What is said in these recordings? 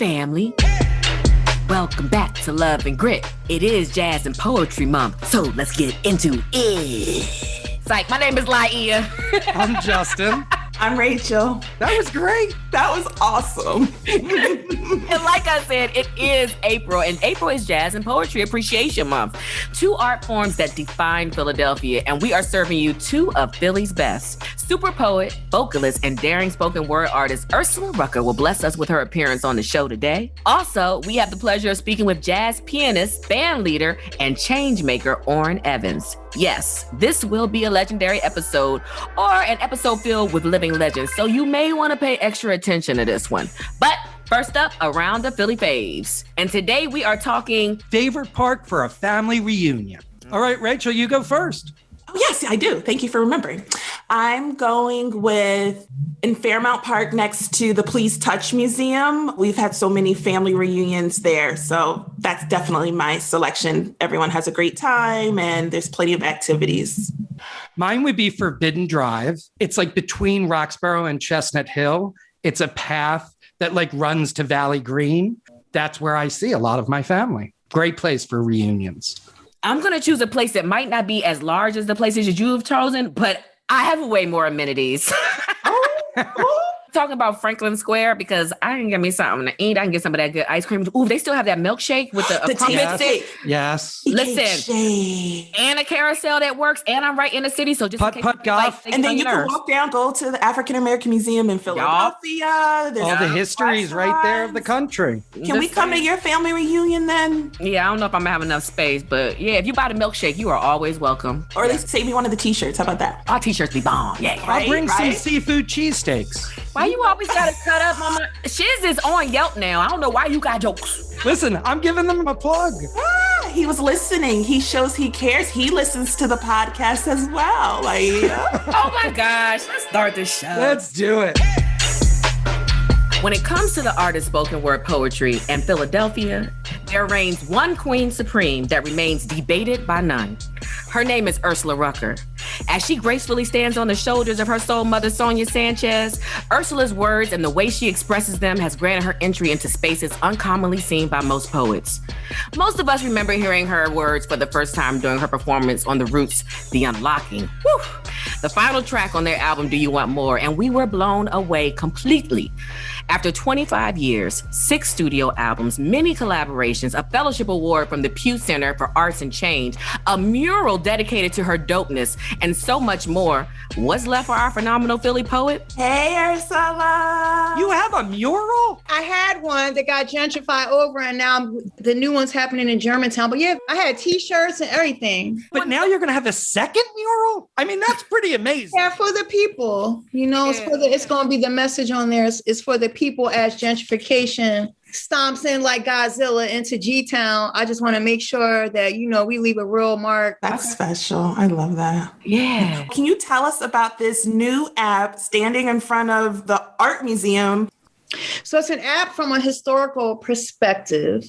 family. Welcome back to Love and Grit. It is Jazz and Poetry Month, so let's get into it. Psych, my name is Laia. I'm Justin. I'm Rachel. That was great. That was awesome. And like I said, it is April, and April is Jazz and Poetry Appreciation Month. Two art forms that define Philadelphia, and we are serving you two of Philly's best. Super poet, vocalist, and daring spoken word artist Ursula Rucker will bless us with her appearance on the show today. Also, we have the pleasure of speaking with jazz pianist, band leader, and change maker Orrin Evans. Yes, this will be a legendary episode, or an episode filled with living legends, so you may want to pay extra attention to this one. But first up, around the Philly faves. And today we are talking favorite park for a family reunion. All right, Rachel, you go first. Oh, yes, I do. Thank you for remembering. I'm going with in Fairmount Park next to the Please Touch Museum. We've had so many family reunions there, so that's definitely my selection. Everyone has a great time and there's plenty of activities. Mine would be Forbidden Drive. It's like between Roxborough and Chestnut Hill. It's a path that like runs to Valley Green. That's where I see a lot of my family. Great place for reunions. I'm going to choose a place that might not be as large as the places that you have chosen, but I have way more amenities. Talking about Franklin Square, because I can get me something to eat. I can get some of that good ice cream. Ooh, they still have that milkshake with the pumpkin stick. Yes. Listen, and a carousel that works, and I'm right in the city, so just putt golf. And then you can walk down, go to the African American Museum in Philadelphia. All the history is right there of the country. Can we come to your family reunion then? Yeah, I don't know if I'm gonna have enough space, but yeah, if you buy the milkshake, you are always welcome. Or at least save me one of the t-shirts. How about that? Our t-shirts be bomb. Yeah, I'll bring some seafood cheesesteaks. Why you always gotta cut up, Mama? Shiz is on Yelp now. I don't know why you got jokes. Listen, I'm giving them a plug. He was listening. He shows he cares. He listens to the podcast as well. Oh my gosh, let's start the show. Let's do it. When it comes to the art of spoken word poetry in Philadelphia, there reigns one queen supreme that remains debated by none. Her name is Ursula Rucker. As she gracefully stands on the shoulders of her soul mother, Sonia Sanchez, Ursula's words and the way she expresses them has granted her entry into spaces uncommonly seen by most poets. Most of us remember hearing her words for the first time during her performance on The Roots' The Unlocking. Woo! The final track on their album, Do You Want More? And we were blown away completely. After 25 years, 6 studio albums, many collaborations, a fellowship award from the Pew Center for Arts and Change, a mural dedicated to her dopeness, and so much more, what's left for our phenomenal Philly poet? Hey, Ursula. You have a mural? I had one that got gentrified over, and now the new one's happening in Germantown. But yeah, I had t-shirts and everything. But now you're going to have a second mural? I mean, that's pretty amazing. Yeah, for the people. You know, it's going to be the message on there. It's for the people as gentrification stomps in like Godzilla into G-Town. I just want to make sure that, you know, we leave a real mark. That's special. I love that. Yeah. Can you tell us about this new app standing in front of the art museum? So it's an app from a historical perspective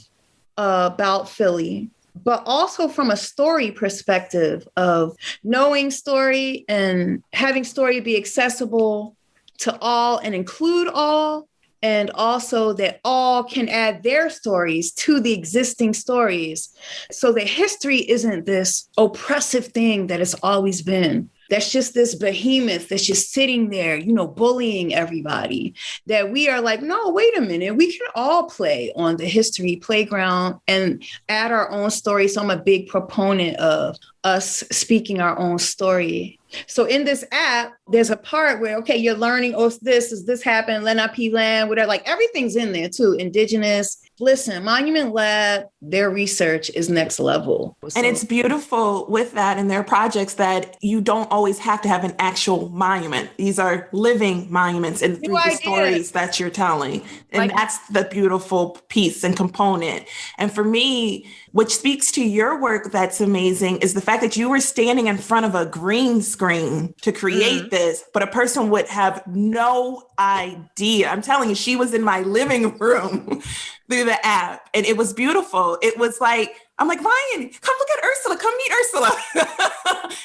about Philly, but also from a story perspective of knowing story and having story be accessible to all and include all. And also that all can add their stories to the existing stories. So the history isn't this oppressive thing that it's always been. That's just this behemoth that's just sitting there, you know, bullying everybody. That we are like, no, wait a minute. We can all play on the history playground and add our own story. So I'm a big proponent of us speaking our own story. So in this app, there's a part where, okay, you're learning, does this happen? Lenape land, whatever, like everything's in there too. Indigenous. Listen, Monument Lab, their research is next level. And it's beautiful with that and their projects that you don't always have to have an actual monument. These are living monuments and through the stories that you're telling. And that's the beautiful piece and component. And for me, which speaks to your work that's amazing, is the fact that you were standing in front of a green screen to create this, but a person would have no idea. I'm telling you, she was in my living room through the app, and it was beautiful. It was like I'm like, Ryan, come look at Ursula. Come meet Ursula.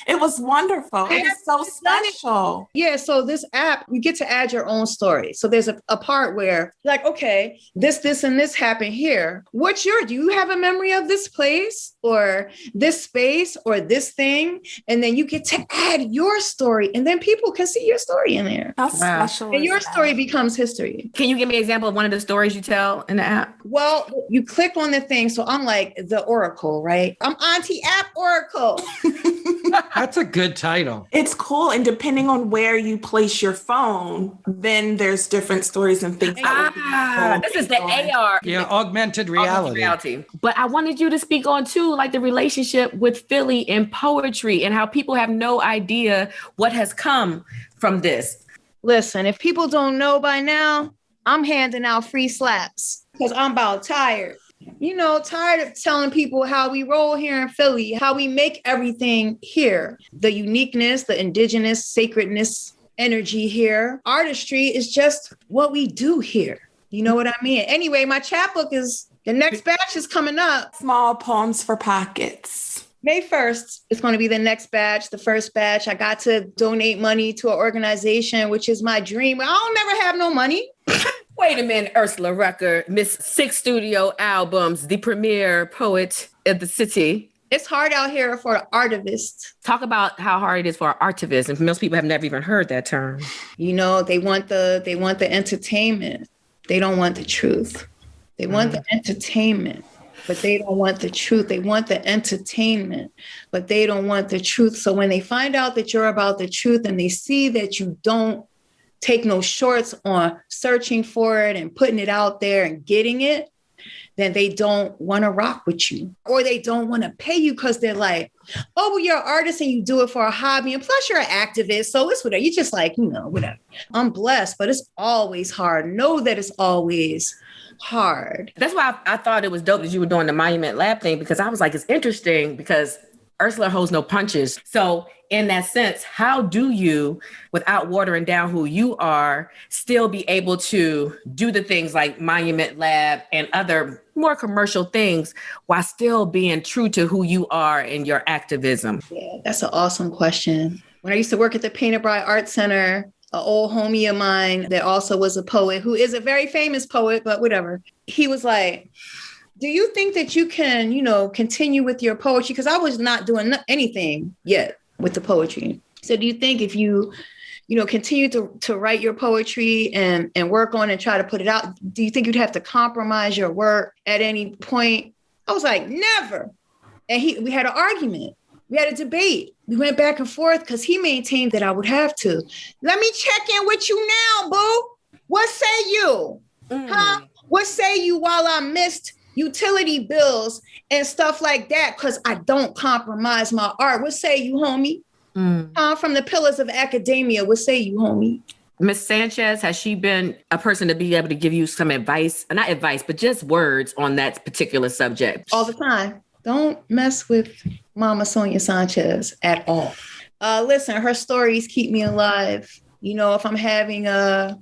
It was wonderful. It was so special. Yeah. So this app, you get to add your own story. So there's a part where like, okay, this, and this happened here. Do you have a memory of this place or this space or this thing? And then you get to add your story and then people can see your story in there. How special. And your story becomes history. Can you give me an example of one of the stories you tell in the app? Well, you click on the thing. So I'm like the Oracle, right? I'm Auntie App Oracle. That's a good title. It's cool. And depending on where you place your phone, then there's different stories and things. This is the AR. Yeah, augmented reality. But I wanted you to speak on too, like the relationship with Philly and poetry and how people have no idea what has come from this. Listen, if people don't know by now, I'm handing out free slaps because I'm about tired. Tired of telling people how we roll here in Philly, how we make everything here. The uniqueness, the indigenous sacredness, energy here. Artistry is just what we do here. You know what I mean? Anyway, my chapbook the next batch is coming up. Small Poems for Pockets. May 1st is going to be the next batch, the first batch. I got to donate money to an organization, which is my dream. I'll never have no money. Wait a minute, Ursula Rucker, Miss 6 studio albums, the premier poet of the city. It's hard out here for an artivist. Talk about how hard it is for an artivist. And most people have never even heard that term. They want the entertainment. They don't want the truth. They want the entertainment, but they don't want the truth. They want the entertainment, but they don't want the truth. So when they find out that you're about the truth and they see that you don't take no shorts on searching for it and putting it out there and getting it, then they don't want to rock with you or they don't want to pay you because they're like, oh, well, you're an artist and you do it for a hobby. And plus you're an activist. So it's whatever. You just like, whatever. I'm blessed, but it's always hard. Know that it's always hard. That's why I thought it was dope that you were doing the Monument Lab thing, because I was like, it's interesting because Ursula holds no punches. So in that sense, how do you, without watering down who you are, still be able to do the things like Monument Lab and other more commercial things while still being true to who you are and your activism? Yeah, that's an awesome question. When I used to work at the Painted Bride Art Center, an old homie of mine that also was a poet, who is a very famous poet, but whatever. He was like, do you think that you can, continue with your poetry? Because I was not doing anything yet with the poetry. So do you think if you, continue to write your poetry and work on and try to put it out, do you think you'd have to compromise your work at any point? I was like, never. And we had an argument. We had a debate. We went back and forth because he maintained that I would have to. Let me check in with you now, boo. What say you? Huh? What say you while I missed utility bills and stuff like that, because I don't compromise my art? What say you, homie? From the pillars of academia, what say you, homie? Miss Sanchez, has she been a person to be able to give you some advice? Not advice, but just words on that particular subject? All the time. Don't mess with Mama Sonia Sanchez at all. Listen, her stories keep me alive. If I'm having a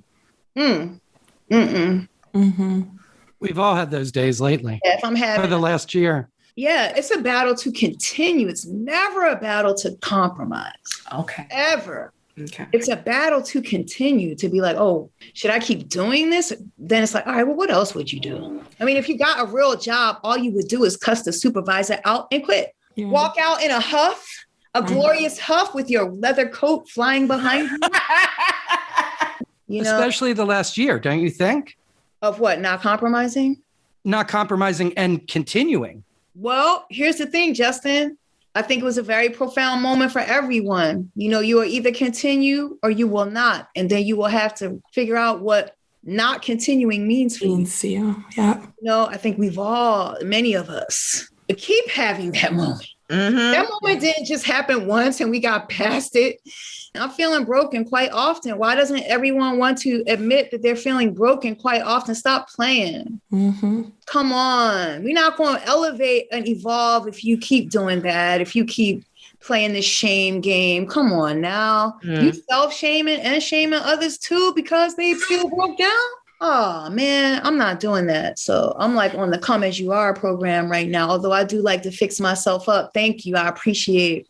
We've all had those days lately. Yeah, if I'm having for the last year. Yeah, it's a battle to continue. It's never a battle to compromise. Okay. Ever. Okay. It's a battle to continue, to be like, oh, should I keep doing this? Then it's like, all right, well, what else would you do? I mean, if you got a real job, all you would do is cuss the supervisor out and quit. Yeah. Walk out in a huff, a glorious huff with your leather coat flying behind you. Especially the last year, don't you think? Of what? Not compromising? Not compromising and continuing. Well, here's the thing, Justin. I think it was a very profound moment for everyone. You will either continue or you will not. And then you will have to figure out what not continuing means for you. Yeah. I think many of us, keep having that moment. Mm-hmm. That moment didn't just happen once and we got past it. I'm feeling broken quite often. Why doesn't everyone want to admit that they're feeling broken quite often? Stop playing. Mm-hmm. Come on. We're not going to elevate and evolve if you keep doing that, if you keep playing this shame game. Come on now. You self-shaming and shaming others too because they feel broke down. Oh man, I'm not doing that. So I'm like on the Come As You Are program right now. Although I do like to fix myself up. Thank you. I appreciate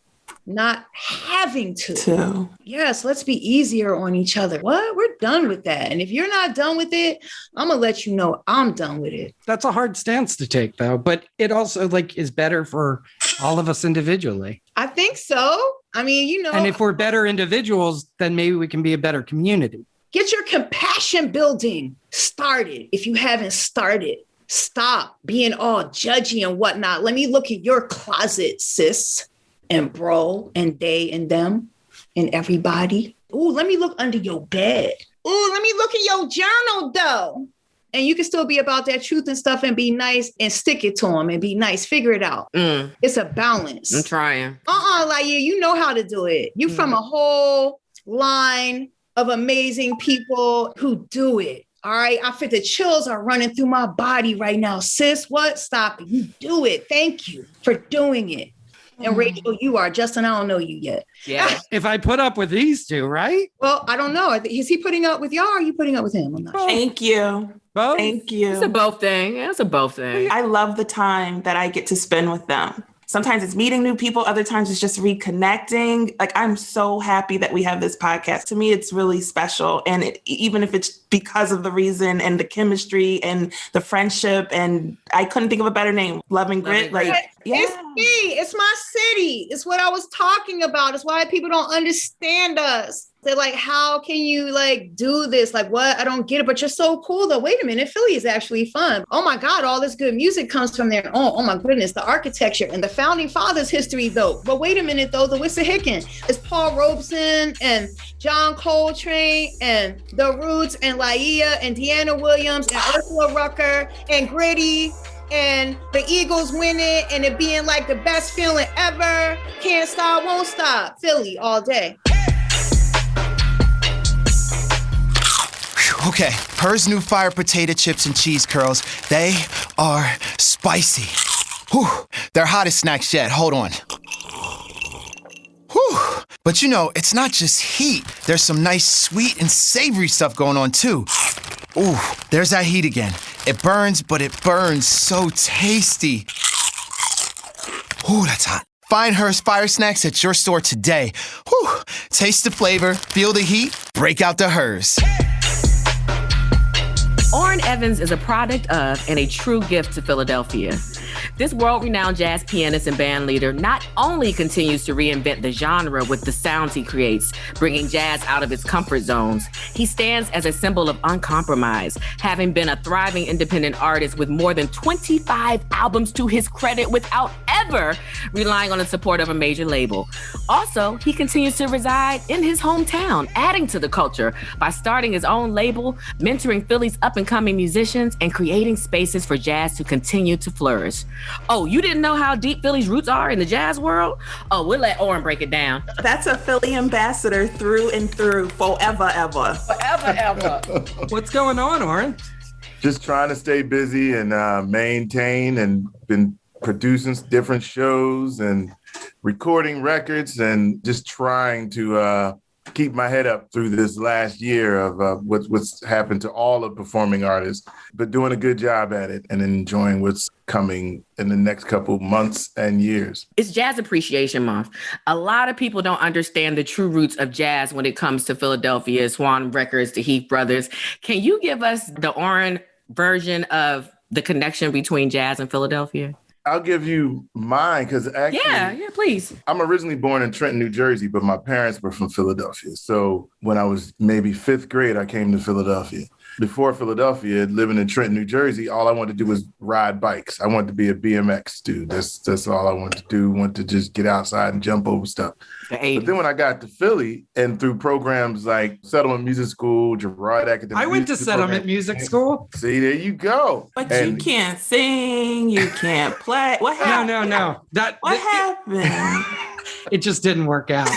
not having to. Yes, let's be easier on each other. What? We're done with that. And if you're not done with it, I'm gonna let you know I'm done with it. That's a hard stance to take though, but it also like is better for all of us individually. I think so. I mean, you know, and if we're better individuals, then maybe we can be a better community. Get your compassion building started. If you haven't started, stop being all judgy and whatnot. Let me look at your closet, sis, and bro, and they, and them, and everybody. Ooh, let me look under your bed. Ooh, let me look at your journal, though. And you can still be about that truth and stuff and be nice and stick it to them and be nice. Figure it out. It's a balance. I'm trying. Like you know how to do it. You from a whole line of amazing people who do it. All right. I feel the chills are running through my body right now. Sis, what? Stop it. You do it. Thank you for doing it. And Rachel, you are. Justin, I don't know you yet. Yeah. If I put up with these two, right? Well, I don't know. Is he putting up with y'all or are you putting up with him? I'm not sure. Thank you. Both? Thank you. It's a both thing. It's a both thing. I love the time that I get to spend with them. Sometimes it's meeting new people. Other times it's just reconnecting. Like, I'm so happy that we have this podcast. To me, it's really special. And even if it's because of the reason and the chemistry and the friendship, and I couldn't think of a better name, Love and Grit. Like, yeah. It's me. It's my city. It's what I was talking about. It's why people don't understand us. They're like, how can you like do this? Like, what? I don't get it, but you're so cool though. Wait a minute. Philly is actually fun. Oh my God. All this good music comes from there. Oh my goodness. The architecture and the founding fathers history though. But wait a minute though. The Wissahickon. It's Paul Robeson and John Coltrane and The Roots and Laia and Deanna Williams and Ursula Rucker and Gritty and the Eagles winning and it being like the best feeling ever. Can't stop, won't stop. Philly all day. Okay, Her's new fire potato chips and cheese curls, they are spicy. Whew, they're hottest snacks yet, hold on. Whew, but you know, it's not just heat. There's some nice sweet and savory stuff going on too. Ooh, there's that heat again. It burns, but it burns so tasty. Ooh, that's hot. Find Her's Fire Snacks at your store today. Whew, taste the flavor, feel the heat, break out the Her's. Orrin Evans is a product of and a true gift to Philadelphia. This world-renowned jazz pianist and band leader not only continues to reinvent the genre with the sounds he creates, bringing jazz out of its comfort zones, he stands as a symbol of uncompromise, having been a thriving independent artist with more than 25 albums to his credit without ever relying on the support of a major label. Also, he continues to reside in his hometown, adding to the culture by starting his own label, mentoring Philly's up-and-coming musicians, and creating spaces for jazz to continue to flourish. Oh, you didn't know how deep Philly's roots are in the jazz world? Oh, we'll let Orrin break it down. That's a Philly ambassador through and through, forever, ever. Forever, ever. What's going on, Orrin? Just trying to stay busy and maintain, and been producing different shows and recording records and just trying to keep my head up through this last year of what's happened to all of performing artists, but doing a good job at it and enjoying what's coming in the next couple months and years. It's Jazz Appreciation Month. A lot of people don't understand the true roots of jazz when it comes to Philadelphia, Swan Records, the Heath Brothers. Can you give us the Orrin version of the connection between jazz and Philadelphia? I'll give you mine because actually, yeah, please. I'm originally born in Trenton, New Jersey, but my parents were from Philadelphia. So when I was maybe 5th grade, I came to Philadelphia. Before Philadelphia, living in Trenton, New Jersey, all I wanted to do was ride bikes. I wanted to be a BMX dude. That's all I wanted to do. Want to just get outside and jump over stuff. But then when I got to Philly and through programs like Settlement Music School, Girard Academic, I went to Settlement Music School. See, there you go. But you can't sing, you can't play. What happened? No. What happened? It just didn't work out.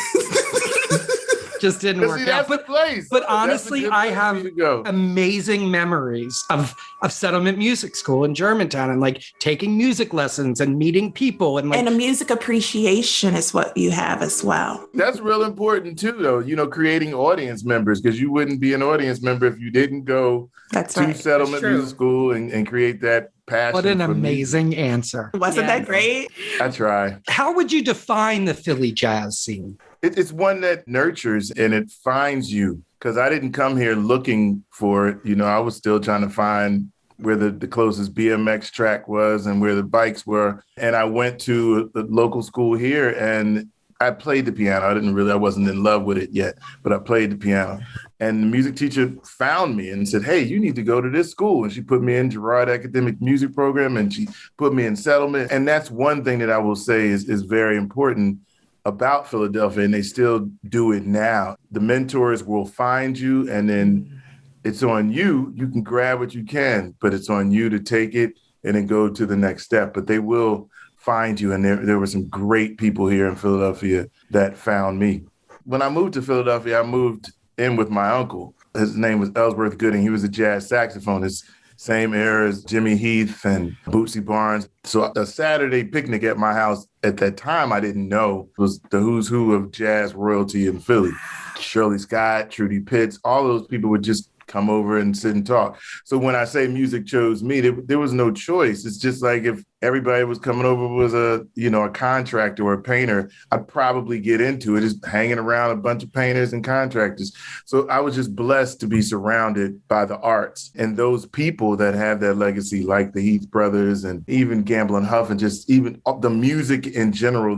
just didn't work out. But honestly, I have amazing memories of settlement music school in Germantown and like taking music lessons and meeting people and a music appreciation is what you have as well. That's real important too, though. You know, creating audience members, because you wouldn't be an audience member if you didn't go to settlement music school and create that passion. What an amazing answer. Wasn't that great? I try. How would you define the Philly jazz scene? It's one that nurtures and it finds you, because I didn't come here looking for it. You know, I was still trying to find where the closest BMX track was and where the bikes were. And I went to the local school here and I played the piano. I wasn't in love with it yet, but I played the piano. And the music teacher found me and said, hey, you need to go to this school. And she put me in Girard Academic Music Program and she put me in settlement. And that's one thing that I will say is very important about Philadelphia, and they still do it now. The mentors will find you, and then it's on you. You can grab what you can, but it's on you to take it and then go to the next step. But they will find you, and there were some great people here in Philadelphia that found me. When I moved to Philadelphia, I moved in with my uncle. His name was Ellsworth Gooding. He was a jazz saxophonist, same era as Jimmy Heath and Bootsy Barnes. So a Saturday picnic at my house at that time, I didn't know, was the who's who of jazz royalty in Philly. Shirley Scott, Trudy Pitts, all those people would just come over and sit and talk. So when I say music chose me, there was no choice. It's just like if everybody was coming over was a contractor or a painter, I'd probably get into it, just hanging around a bunch of painters and contractors. So I was just blessed to be surrounded by the arts and those people that have that legacy, like the Heath brothers and even Gamble and Huff, and just even the music in general.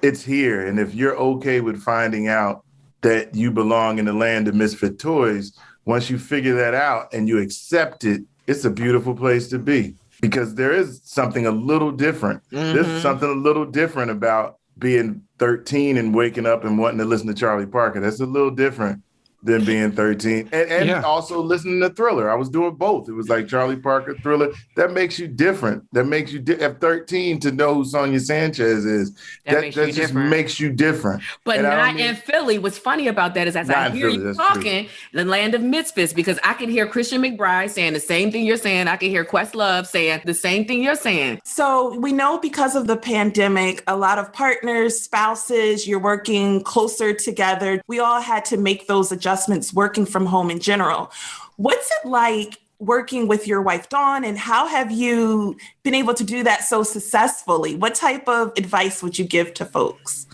It's here. And if you're okay with finding out that you belong in the land of misfit toys, once you figure that out and you accept it, it's a beautiful place to be, because there is something a little different. Mm-hmm. There's something a little different about being 13 and waking up and wanting to listen to Charlie Parker. That's a little different than being 13. And also listening to Thriller. I was doing both. It was like Charlie Parker, Thriller. That makes you different. That makes you at 13 to know who Sonia Sanchez is. That just makes you different. But not in Philly. What's funny about that is as I hear you talking, the land of misfits, because I can hear Christian McBride saying the same thing you're saying. I can hear Questlove saying the same thing you're saying. So we know because of the pandemic, a lot of partners, spouses, you're working closer together. We all had to make those adjustments working from home in general. What's it like working with your wife, Dawn, and how have you been able to do that so successfully? What type of advice would you give to folks?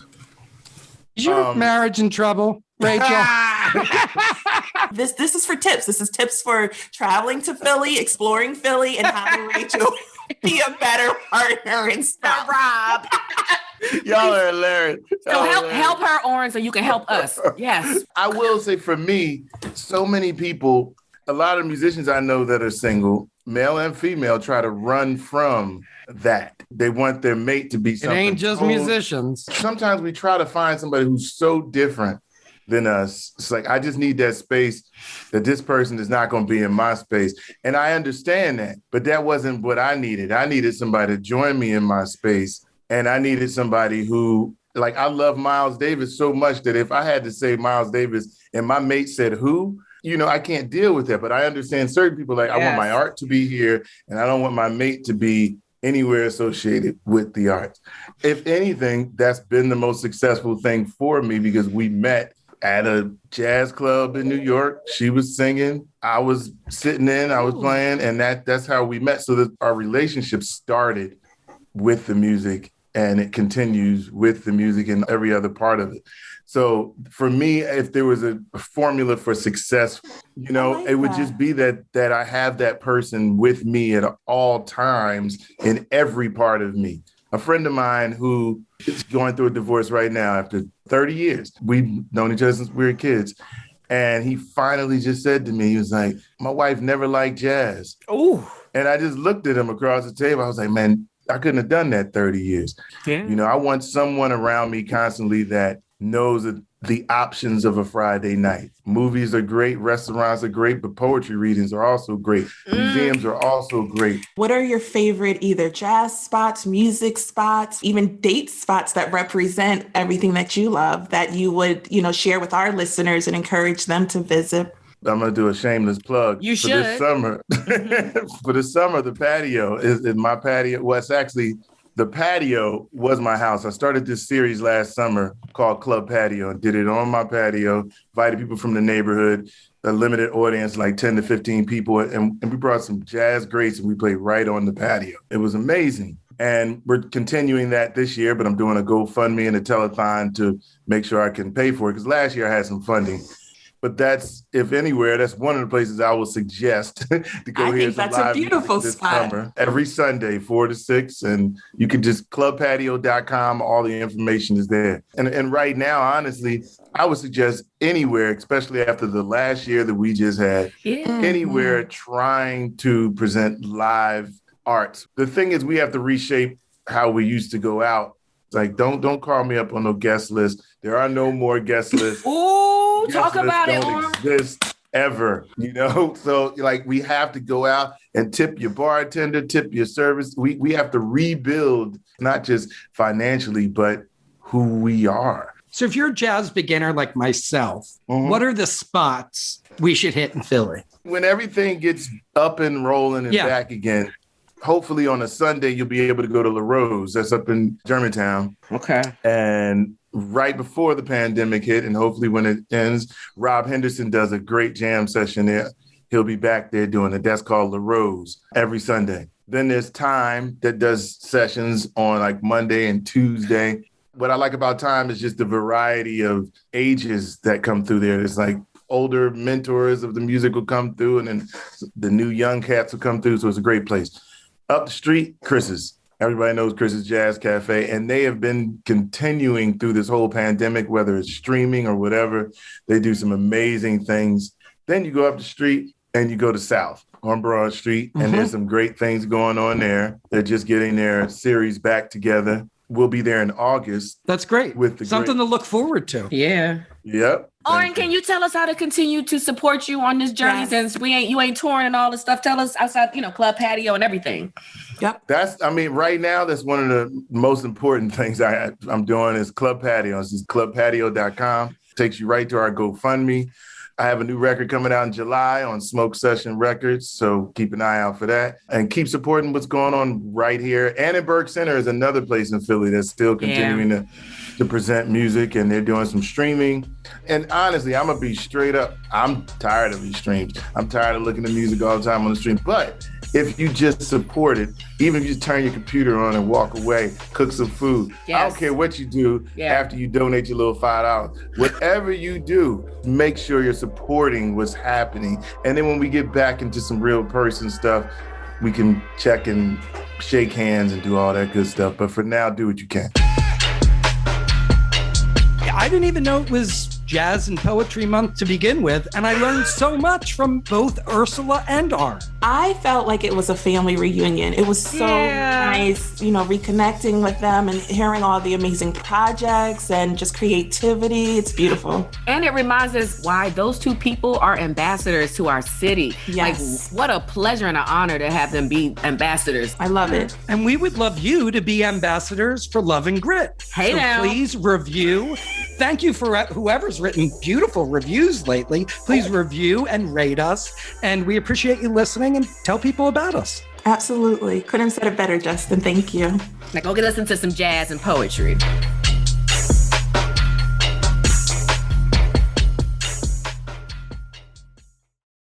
Is your marriage in trouble, Rachel? This is for tips. This is tips for traveling to Philly, exploring Philly, and how to Rachel be a better partner and spouse. Rob. Y'all are hilarious. So help her, Orrin, so you can help us. Yes. I will say for me, so many people, a lot of musicians I know that are single, male and female, try to run from that. They want their mate to be something. It ain't just musicians. Sometimes we try to find somebody who's so different than us. It's like, I just need that space that this person is not going to be in my space. And I understand that, but that wasn't what I needed. I needed somebody to join me in my space. And I needed somebody who, like, I love Miles Davis so much that if I had to say Miles Davis and my mate said who, I can't deal with that. But I understand certain people, like, yes. I want my art to be here and I don't want my mate to be anywhere associated with the arts. If anything, that's been the most successful thing for me, because we met at a jazz club in New York. She was singing, I was sitting in, I was playing, and that's how we met. So that our relationship started with the music, and it continues with the music and every other part of it. So for me, if there was a formula for success, it would just be that I have that person with me at all times in every part of me. A friend of mine who is going through a divorce right now after 30 years. We've known each other since we were kids. And he finally just said to me, he was like, my wife never liked jazz. Oh. And I just looked at him across the table. I was like, man, I couldn't have done that 30 years. Yeah. I want someone around me constantly that knows that the options of a Friday night. Movies are great, restaurants are great, but poetry readings are also great. Museums are also great. What are your favorite either jazz spots, music spots, even date spots that represent everything that you love that you would, share with our listeners and encourage them to visit? I'm going to do a shameless plug. You should. For this summer. For the summer, the patio is my patio. Well, it's actually, the patio was my house. I started this series last summer called Club Patio and did it on my patio, invited people from the neighborhood, a limited audience, like 10 to 15 people. And we brought some jazz greats and we played right on the patio. It was amazing. And we're continuing that this year, but I'm doing a GoFundMe and a telethon to make sure I can pay for it. Because last year I had some funding. But that's, if anywhere, that's one of the places I would suggest to go. I think that's a beautiful spot. Summer, every Sunday, 4 to 6. And you can just clubpatio.com. All the information is there. And right now, honestly, I would suggest anywhere, especially after the last year that we just had, anywhere trying to present live arts. The thing is, we have to reshape how we used to go out. Like, don't call me up on no guest list. There are no more guest lists. Ooh, talk about it, Orrin. Don't exist ever, So, like, we have to go out and tip your bartender, tip your service. We have to rebuild, not just financially, but who we are. So if you're a jazz beginner like myself, what are the spots we should hit in Philly? When everything gets up and rolling and back again, hopefully on a Sunday, you'll be able to go to La Rose. That's up in Germantown. Okay. And right before the pandemic hit, and hopefully when it ends, Rob Henderson does a great jam session there. He'll be back there doing it. That's called La Rose every Sunday. Then there's Time that does sessions on like Monday and Tuesday. What I like about Time is just the variety of ages that come through there. It's like older mentors of the music will come through, and then the new young cats will come through. So it's a great place. Up the street, Chris's. Everybody knows Chris's Jazz Cafe, and they have been continuing through this whole pandemic, whether it's streaming or whatever. They do some amazing things. Then you go up the street and you go to South on Broad Street, and there's some great things going on there. They're just getting their series back together. We'll be there in August. That's great. With something to look forward to. Yeah. Yep. Orrin, can you tell us how to continue to support you on this journey since you ain't touring and all this stuff? Tell us outside, Club Patio and everything. Yep. Right now, that's one of the most important things I'm doing is Club Patio. This is clubpatio.com. Takes you right to our GoFundMe. I have a new record coming out in July on Smoke Session Records, so keep an eye out for that. And keep supporting what's going on right here. Annenberg Center is another place in Philly that's still continuing to present music, and they're doing some streaming. And honestly, I'm going to be straight up. I'm tired of these streams. I'm tired of looking at music all the time on the stream. But if you just support it, even if you just turn your computer on and walk away, cook some food. Yes. I don't care what you do after you donate your little $5. Whatever you do, make sure you're supporting what's happening. And then when we get back into some real person stuff, we can check and shake hands and do all that good stuff. But for now, do what you can. I didn't even know it was Jazz and Poetry Month to begin with, and I learned so much from both Ursula and Orrin. I felt like it was a family reunion. It was so nice, reconnecting with them and hearing all the amazing projects and just creativity. It's beautiful. And it reminds us why those two people are ambassadors to our city. Yes. Like, what a pleasure and an honor to have them be ambassadors. I love it. And we would love you to be ambassadors for Love and Grit. Hey, so now. Please review. Thank you for whoever's written beautiful reviews lately. Please review and rate us. And we appreciate you listening and tell people about us. Absolutely. Couldn't have said it better, Justin. Thank you. Now go listen to some jazz and poetry.